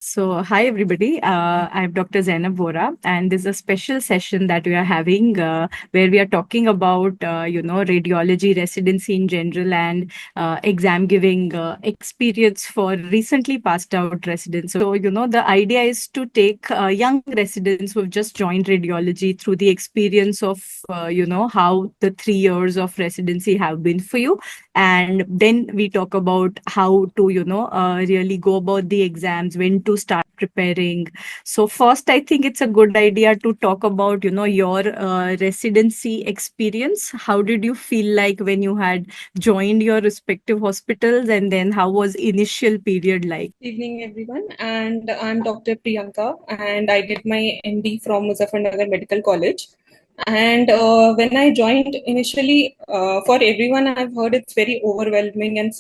So, hi everybody. I'm Dr. Zainab Bora, and this is a special session that we are having where we are talking about, radiology residency in general and exam giving experience for recently passed out residents. So, the idea is to take young residents who have just joined radiology through the experience of, how the 3 years of residency have been for you, and then we talk about how to really go about the exams, when to start preparing. So first, I think it's a good idea to talk about your residency experience. How did you feel like when you had joined your respective hospitals, and then how was initial period like? Evening, everyone, and I'm Dr. Priyanka, and I did my MD from Muzaffarnagar Medical College. And when I joined initially, for everyone, I've heard it's very overwhelming and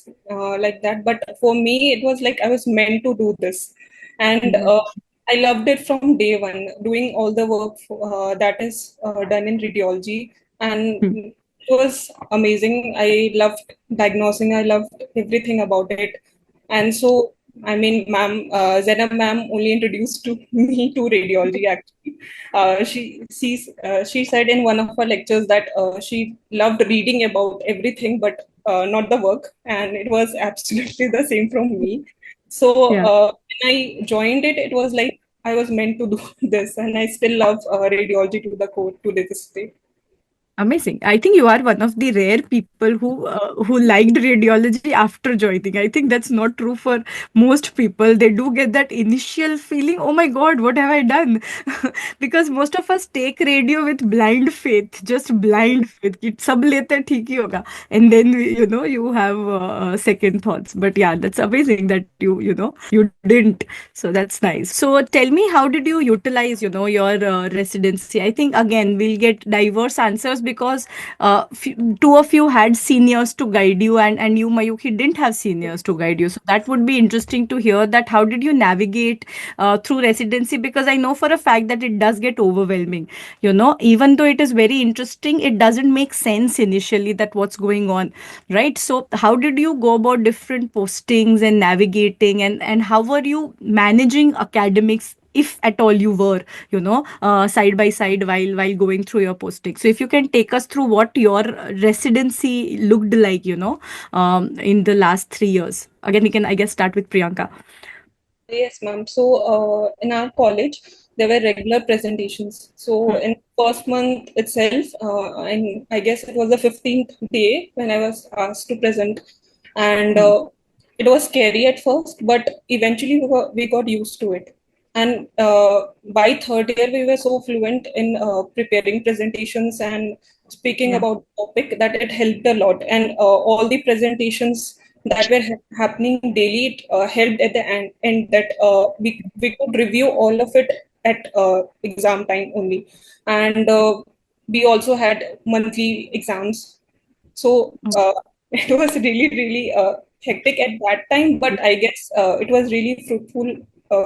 like that. But for me, it was like I was meant to do this, and I loved it from day one. Doing all the work that is done in radiology, and Mhm. it was amazing. I loved diagnosing. I loved everything about it, and so I mean, Zainab ma'am only introduced to me to radiology. Actually, she said in one of her lectures that she loved reading about everything, but not the work, and it was absolutely the same from me. So Yeah. when I joined it, it was like I was meant to do this, and I still love radiology to the core to this day. Amazing. I think you are one of the rare people who liked radiology after joining. I think that's not true for most people. They do get that initial feeling, oh my God, what have I done? Because most of us take radio with blind faith, just blind faith. कि सब लेते हैं, ठीक ही होगा. And then you have second thoughts. But yeah, that's amazing that you didn't. So that's nice. So tell me, how did you utilize your residency? I think again we'll get diverse answers because two of you had seniors to guide you, and you, Mayuki, didn't have seniors to guide you. So that would be interesting to hear that how did you navigate through residency, because I know for a fact that it does get overwhelming. Even though it is very interesting, it doesn't make sense initially that what's going on, right? So how did you go about different postings and navigating, and how were you managing academics, if at all you were, side by side while going through your posting? So if you can take us through what your residency looked like, in the last 3 years. Again, we can, I guess, start with Priyanka. Yes, ma'am. So, in our college, there were regular presentations. So, Hmm. in first month itself, and I guess it was the 15th day when I was asked to present, and Hmm. it was scary at first, but eventually we got used to it. And by third year, we were so fluent in preparing presentations and speaking Yeah. about the topic that it helped a lot. And all the presentations that were happening daily, it helped at the end that we could review all of it at exam time only. And we also had monthly exams. So it was really, really hectic at that time, but I guess it was really fruitful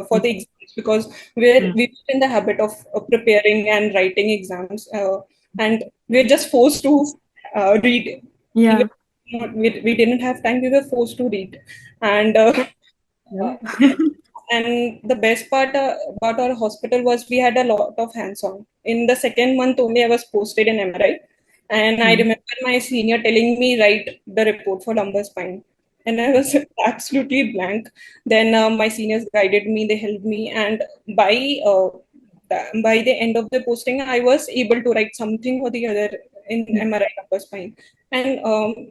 for the exams because we were in the habit of preparing and writing exams, and we're just forced to read. Even Yeah. we didn't have time, we were forced to read. And Yeah. and the best part about our hospital was we had a lot of hands-on. In the second month only, I was posted in MRI, and I Hmm. remember my senior telling me write the report for lumbar spine, and I was absolutely blank. Then my seniors guided me, they helped me, and by uh, by the end of the posting, I was able to write something or the other in MRI lumbar spine. And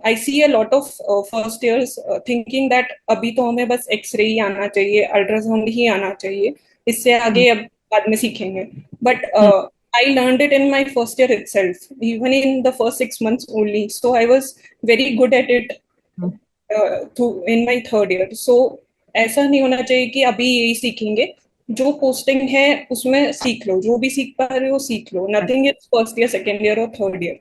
I see a lot of first years thinking that अभी तो हमें बस x ray ही आना चाहिए, ultrasound ही आना चाहिए, इससे Hmm. आगे अब बाद में सीखेंगे. But Hmm. I learned it in my first year itself, even in the first 6 months only. So I was very good at it in my third year. So ऐसा नहीं होना चाहिए कि अभी यही सीखेंगे. जो पोस्टिंग है उसमें सीख लो, जो भी सीख पा रहे हो सीख लो. Nothing is first year, second year or third year.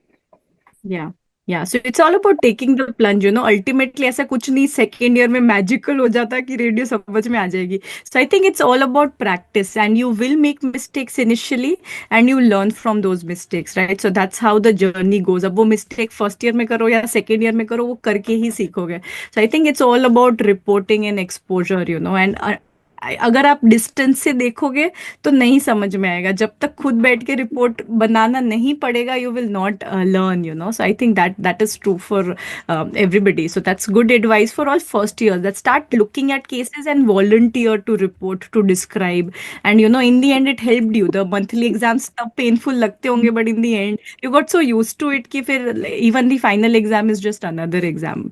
Yeah. Yeah. So it's all about taking the plunge, ultimately ऐसा कुछ नहीं सेकेंड ईयर में मैजिकल हो जाता कि रेडियो समझ में आ जाएगी. So I think it's all about practice, and you will make mistakes initially and you learn from those mistakes, right? So that's how the journey goes. अब वो mistake first year में करो या second year में करो, वो करके ही सीखोगे. So I think it's all about reporting and exposure, and अगर आप डिस्टेंस से देखोगे तो नहीं समझ में आएगा, जब तक खुद बैठ के रिपोर्ट बनाना नहीं पड़ेगा you will not learn, you know. So I think that is true for everybody. So that's good advice for all first years, that start looking at cases and volunteer to report, to describe. And you know, in the end it helped you. The monthly exams तब painful लगते होंगे, but in the end you got so used to it कि फिर even the final exam is just another exam.